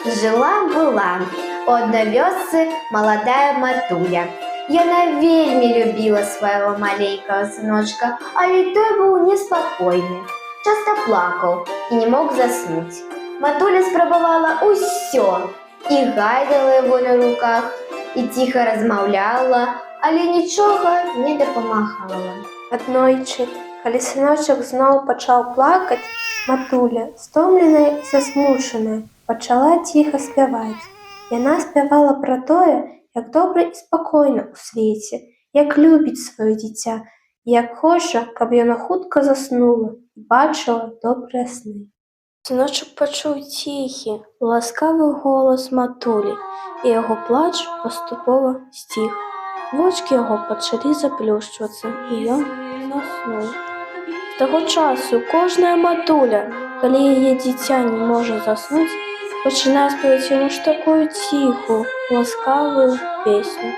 Жила-была у одной вёсцы маладая матуля. Яна вельмі любіла свайго маленькага сыночка, але той быў неспакойны, часта плакаў і не мог заснуць. Матуля спрабавала ўсё, і гайдала яго на руках, і ціха размаўляла, але нічога не дапамагала. Аднойчы, калі сыночак зноў пачаў плакаць, матуля, стомленая і засмучаная, пачала ціха спяваць. Яна спявала пра тое, як добра і спакойна ў свеце, як любіць сваё дзіця, і як хоча, каб яно хутка заснула і бачыла добрыя сны. Сыночак пачуў ціхі, ласкавы голас матулі, і яго плач паступова сціх. Вочкі яго пачалі заплюшчвацца, і ён заснуў. З таго часу кожная матуля, калі яе дзіця не можа заснуць, пачынае спяваць яму ж такую ціхую, ласкавую песню.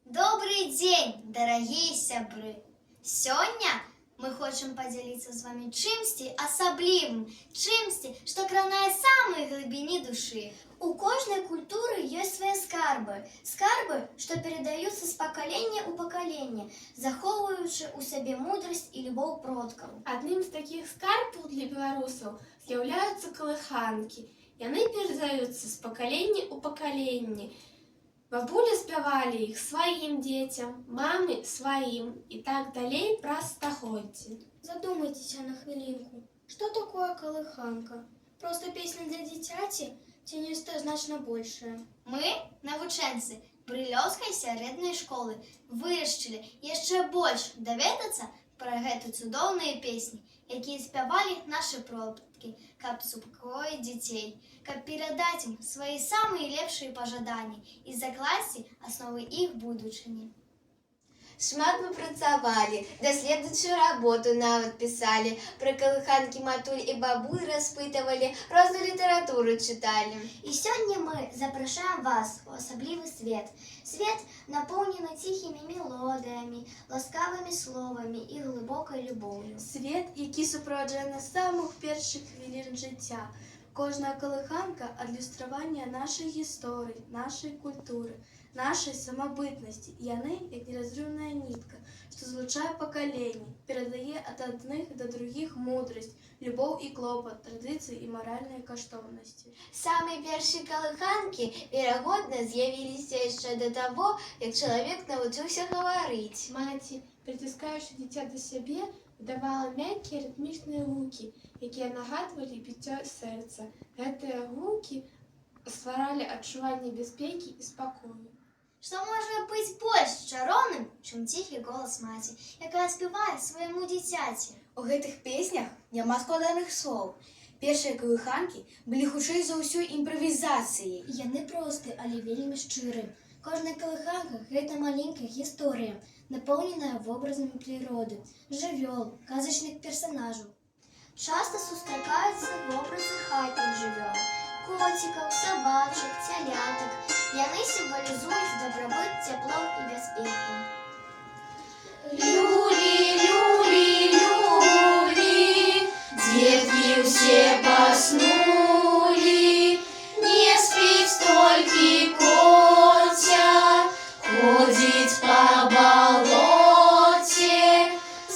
Добрый день, дорогие сябры! Сёння мы хочам падзяліцца з вами чымсьці асаблівым, чымсьці, што кранае самыя глыбіні душы. У кожнай культуры ёсць свае скарбы. Скарбы, што перадаюцца з пакалення ў пакаленне, захоўваючы ў сабе мудрасць і любоў продкаў. Адным з такіх скарбаў для беларусаў з'яўляюцца калыханкі. Яны перадаюцца з пакалення ў пакаленне. Бабулі спявалі іх сваім дзецям, мамы сваім і так далей праз стагоддзі. Задумайтеся на хвілінку, што такое калыханка? Проста песня для дзіцяці ці нешта значна большае? Мы, навучэнцы Брылёўскай сярэдняй школы, вырашылі яшчэ больш даведацца пра гэты цудоўныя песні, якія спявалі нашы продкі, каб супакоіць дзяцей, каб перадаць ім свае самыя лепшыя пажаданні і закласці асновы іх будучыні. Шмат мы працавалі, даследчую работу нават пісалі, пра калыханкі матуль і бабуль распытывалі, розную літаратуру чыталі. І сёння мы запрашаем вас у асаблівы свет. Свет напоўнены ціхімі мелодыямі, ласкавымі словамі і глыбокай любоўю. Свет, які суправаджае самых першых хвілін жыцця. Кожная калыханка – адлюстраванне нашай гісторыі, нашай культуры, нашай самабытнасці. Яны, як неразрыўная нітка, што злучае пакаленні, перадае ад адных да другіх мудрасць, любоў і клопат, традыцыі і маральныя каштоўнасці. Самыя першыя калыханкі, верагодна, з'явіліся яшчэ да таго, як чалавек навучыўся гаварыць. Маці, прыціскаючы дзіця да сябе, выдавала мяккія рытмічныя гукі, якія нагадвалі біццё сэрца. Гэтыя гукі стваралі адчуванне бяспекі і спакою. Што можа быць больш чароўным, чым ціхі голас маці, якая спявае свайму дзіцяці? У гэтых песнях няма складаных слоў. Першыя калыханкі былі хутчэй за ўсё імправізацыяй. Яны простыя, але вельмі шчырыя. Кожная калыханка – гэта маленькая гісторыя, напоўненая вобразамі прыроды, жывёл, казачных персанажаў. Часта сустракаюцца вобразы хатніх жывёл, коцікаў, сабачак, цялятак. Яны сімвалізуюць дабрабыт, цяпло і бяспеку. Люлі, люлі, люлі, дзеткі ўсе паснулі, не спіць толькі коця, ходзіць па балоце,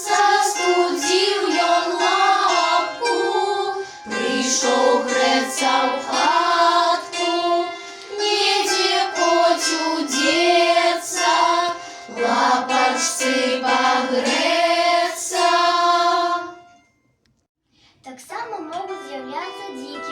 застудзіў ён лапку, прыйшоў грэцца ў хатку, недзе коцю дзецца, лапачцы пагрэцца. Таксама могуць з'яўляцца дзікія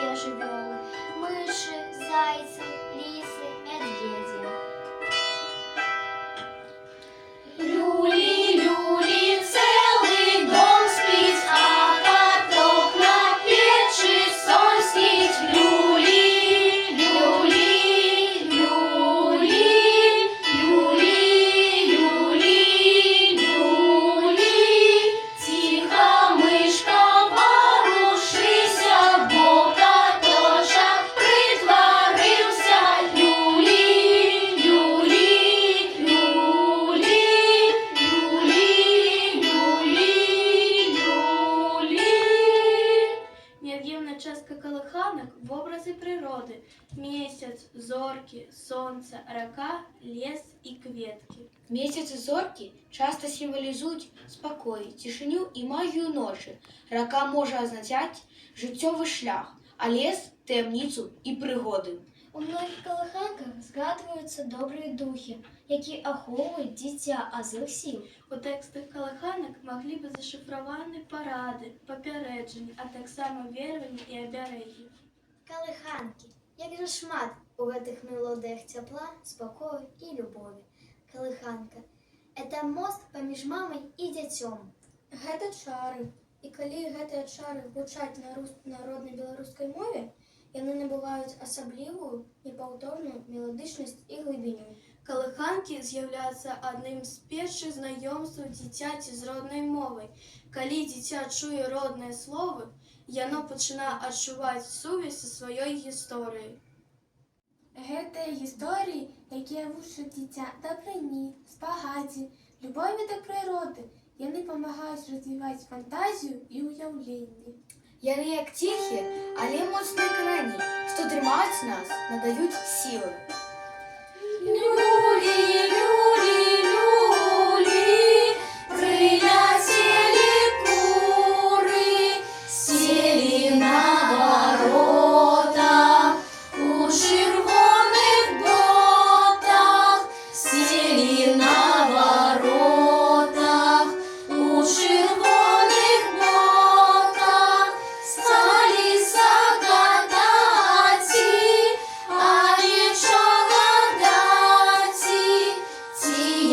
Месяц, зорки, сонце, рака, лес і кветкі. Месяц і зоркі часто символізують спокій, тишину і магію ночі. Рака може означати життєвий шлях, а лес – таємницю і пригоди. У многих колиханках згадуються добрі духи, які аховують дитя азих сил. У текстах колиханок могли б зашифровані поради, попередження, а так само вірування і обереги. Колиханки. Як же шмат у гэтых мелодіях тепла, спокою і любові. Колиханка – это мост паміж мамой і дзіцем. Гэта чары. І калі гэтыя чары гучаць на народнай беларускай мове, яны набываюць асаблівую, непаўторную меладычнасць і глыбіню. Колиханки з'являються одним з перших знайомств дитяті з родною мовою. Коли дитя чує родне слово, яно починає відчувати сувязь зі своєю історією. Гэтыя гісторыі, якія вучаць дзіця дабрыні, спагаці, любові да прыроды, яны памагаюць развіваць фантазію і ўяўленне. Яны як ціхі, але моцныя карані, што трымаюць нас, надають сили.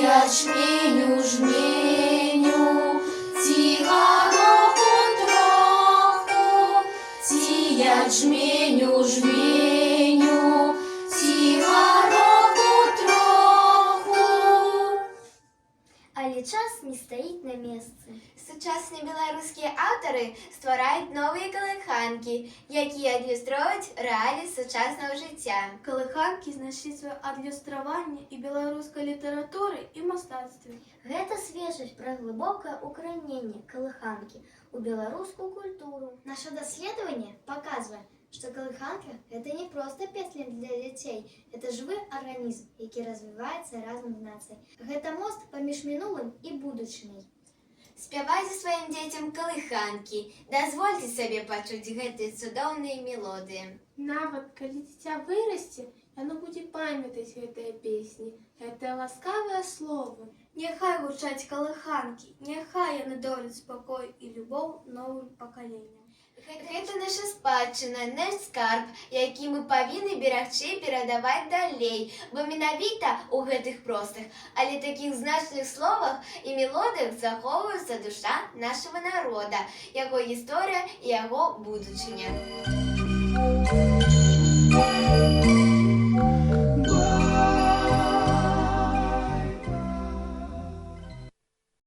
Ячменю, жменю, ці гороху троху, ці ячменю, жменю, ці гороху троху. Але час не стаіць на месцы. Сучасныя беларускія аўтары ствараюць новыя калыханкі, якія адлюструюць рэаліі сучаснага жыцця. Колиханки знайшли своє адлюстравання і беларускай літаратуры і мастацтве. Гэта сведчыць пра глыбокае укараненне калыханкі ў беларускую культуру. Наше даследаванне паказвае, што калыханка – гэта не проста песня для дзяцей, это жывы арганізм, які развіваецца разам з нацыяй. Гэта мост паміж мінулым і будучыняй. Спявайце сваім дзецям калыханкі, дазвольце сабе пачуць гэтыя цудоўныя мелодыі. Нават калі дзіця вырасце, яно будзе памятаць гэтыя песні, гэтыя ласкавыя словы. Няхай гучаць калыханкі, няхай яны даруць спакой і любоў новым пакаленням. Гэта наша спадчына, наш скарб, які мы павінны берагчы і перадаваць далей, бо менавіта ў гэтых простых, але такіх значных словах і мелодыях захоўваецца душа нашага народа, яго гісторыя і яго будучыня.